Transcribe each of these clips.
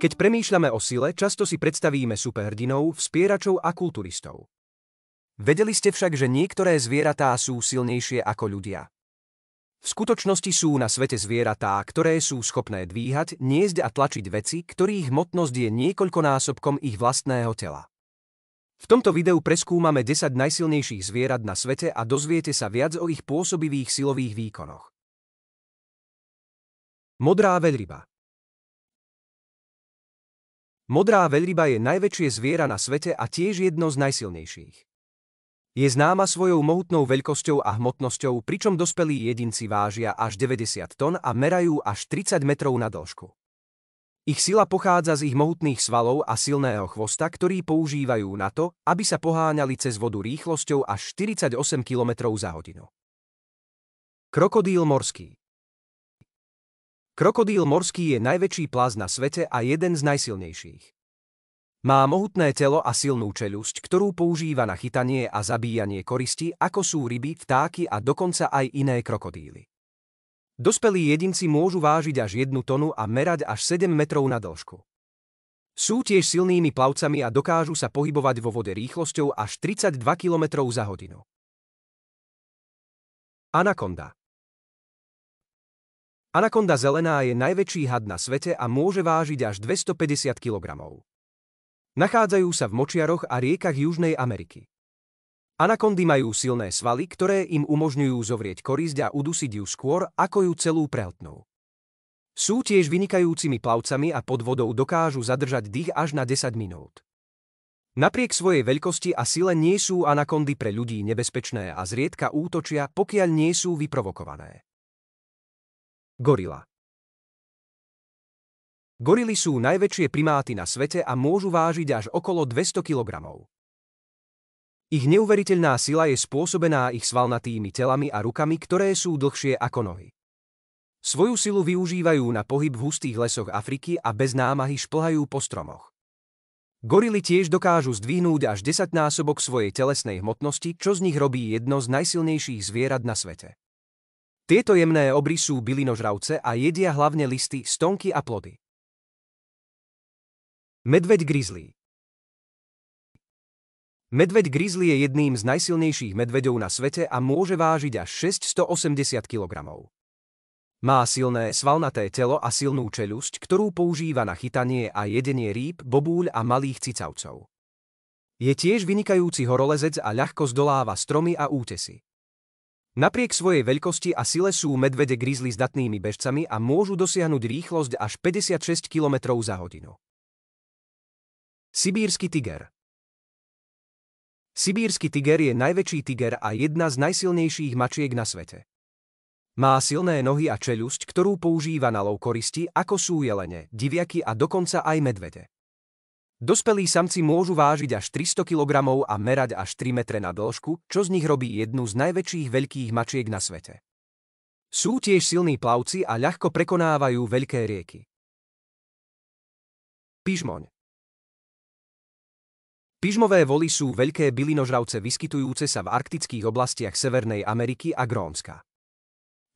Keď premýšľame o sile, často si predstavíme superhrdinov, vspieračov a kulturistov. Vedeli ste však, že niektoré zvieratá sú silnejšie ako ľudia? V skutočnosti sú na svete zvieratá, ktoré sú schopné dvíhať, niesť a tlačiť veci, ktorých hmotnosť je niekoľkonásobkom ich vlastného tela. V tomto videu preskúmame 10 najsilnejších zvierat na svete a dozviete sa viac o ich pôsobivých silových výkonoch. Modrá veľryba. Modrá veľryba je najväčšie zviera na svete a tiež jedno z najsilnejších. Je známa svojou mohutnou veľkosťou a hmotnosťou, pričom dospelí jedinci vážia až 90 tón a merajú až 30 metrov na dĺžku. Ich sila pochádza z ich mohutných svalov a silného chvosta, ktorý používajú na to, aby sa poháňali cez vodu rýchlosťou až 48 km za hodinu. Krokodíl morský. Krokodíl morský je najväčší plaz na svete a jeden z najsilnejších. Má mohutné telo a silnú čeľusť, ktorú používa na chytanie a zabíjanie koristi, ako sú ryby, vtáky a dokonca aj iné krokodíly. Dospelí jedinci môžu vážiť až 1 tonu a merať až 7 metrov na dĺžku. Sú tiež silnými plavcami a dokážu sa pohybovať vo vode rýchlosťou až 32 km za hodinu. Anakonda. Anakonda zelená je najväčší had na svete a môže vážiť až 250 kg. Nachádzajú sa v močiaroch a riekach Južnej Ameriky. Anakondy majú silné svaly, ktoré im umožňujú zovrieť korisť a udusiť ju skôr, ako ju celú prehltnú. Sú tiež vynikajúcimi plavcami a pod vodou dokážu zadržať dých až na 10 minút. Napriek svojej veľkosti a sile nie sú anakondy pre ľudí nebezpečné a zriedka útočia, pokiaľ nie sú vyprovokované. Gorila. Gorily sú najväčšie primáty na svete a môžu vážiť až okolo 200 kg. Ich neuveriteľná sila je spôsobená ich svalnatými telami a rukami, ktoré sú dlhšie ako nohy. Svoju silu využívajú na pohyb v hustých lesoch Afriky a bez námahy šplhajú po stromoch. Gorily tiež dokážu zdvihnúť až 10-násobok svojej telesnej hmotnosti, čo z nich robí jedno z najsilnejších zvierat na svete. Tieto jemné obry sú bylinožravce a jedia hlavne listy, stonky a plody. Medveď grizzly. Medveď grizzly je jedným z najsilnejších medveďov na svete a môže vážiť až 680 kg. Má silné svalnaté telo a silnú čeľusť, ktorú používa na chytanie a jedenie rýb, bobúľ a malých cicavcov. Je tiež vynikajúci horolezec a ľahko zdoláva stromy a útesy. Napriek svojej veľkosti a sile sú medvede grizzly zdatnými bežcami a môžu dosiahnuť rýchlosť až 56 km za hodinu. Sibírsky tiger. Sibírsky tiger je najväčší tiger a jedna z najsilnejších mačiek na svete. Má silné nohy a čeľusť, ktorú používa na lov koristi, ako sú jelene, diviaky a dokonca aj medvede. Dospelí samci môžu vážiť až 300 kg a merať až 3 metre na dĺžku, čo z nich robí jednu z najväčších veľkých mačiek na svete. Sú tiež silní plavci a ľahko prekonávajú veľké rieky. Pižmoň. Pižmové voly sú veľké bylinožravce vyskytujúce sa v arktických oblastiach Severnej Ameriky a Grónska.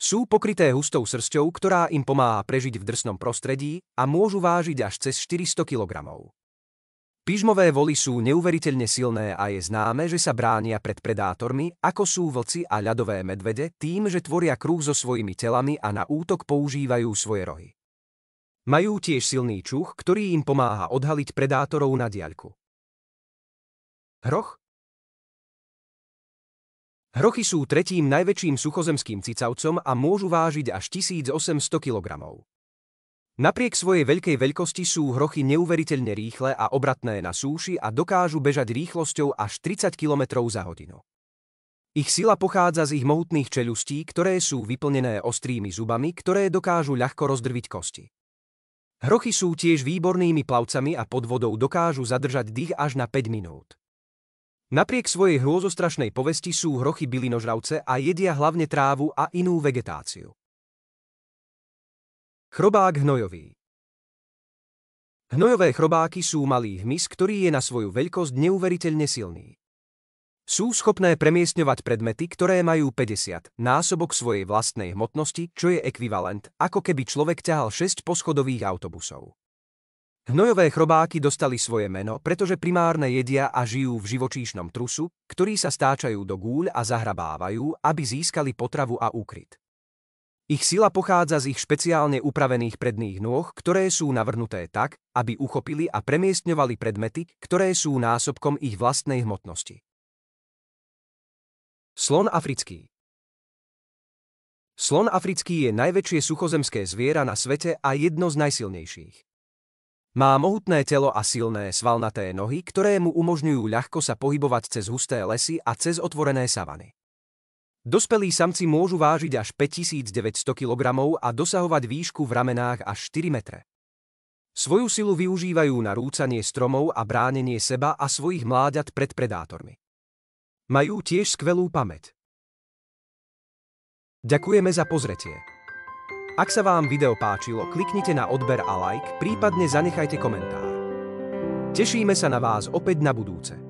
Sú pokryté hustou srsťou, ktorá im pomáha prežiť v drsnom prostredí a môžu vážiť až cez 400 kg. Pižmové voly sú neuveriteľne silné a je známe, že sa bránia pred predátormi, ako sú vlci a ľadové medvede, tým, že tvoria kruh so svojimi telami a na útok používajú svoje rohy. Majú tiež silný čuch, ktorý im pomáha odhaliť predátorov na diaľku. Hroch. Hrochy sú tretím najväčším suchozemským cicavcom a môžu vážiť až 1800 kg. Napriek svojej veľkej veľkosti sú hrochy neuveriteľne rýchle a obratné na súši a dokážu bežať rýchlosťou až 30 km za hodinu. Ich sila pochádza z ich mohutných čeľustí, ktoré sú vyplnené ostrými zubami, ktoré dokážu ľahko rozdrviť kosti. Hrochy sú tiež výbornými plavcami a pod vodou dokážu zadržať dých až na 5 minút. Napriek svojej hrôzostrašnej povesti sú hrochy bylinožravce a jedia hlavne trávu a inú vegetáciu. Chrobák hnojový. Hnojové chrobáky sú malý hmyz, ktorý je na svoju veľkosť neuveriteľne silný. Sú schopné premiestňovať predmety, ktoré majú 50 násobok svojej vlastnej hmotnosti, čo je ekvivalent, ako keby človek ťahal 6 poschodových autobusov. Hnojové chrobáky dostali svoje meno, pretože primárne jedia a žijú v živočíšnom trusu, ktorí sa stáčajú do gúľ a zahrabávajú, aby získali potravu a úkryt. Ich sila pochádza z ich špeciálne upravených predných nôh, ktoré sú navrhnuté tak, aby uchopili a premiestňovali predmety, ktoré sú násobkom ich vlastnej hmotnosti. Slon africký. Slon africký je najväčšie suchozemské zviera na svete a jedno z najsilnejších. Má mohutné telo a silné svalnaté nohy, ktoré mu umožňujú ľahko sa pohybovať cez husté lesy a cez otvorené savany. Dospelí samci môžu vážiť až 5900 kg a dosahovať výšku v ramenách až 4 metre. Svoju silu využívajú na rúcanie stromov a bránenie seba a svojich mláďat pred predátormi. Majú tiež skvelú pamäť. Ďakujeme za pozretie. Ak sa vám video páčilo, kliknite na odber a like, prípadne zanechajte komentár. Tešíme sa na vás opäť na budúce.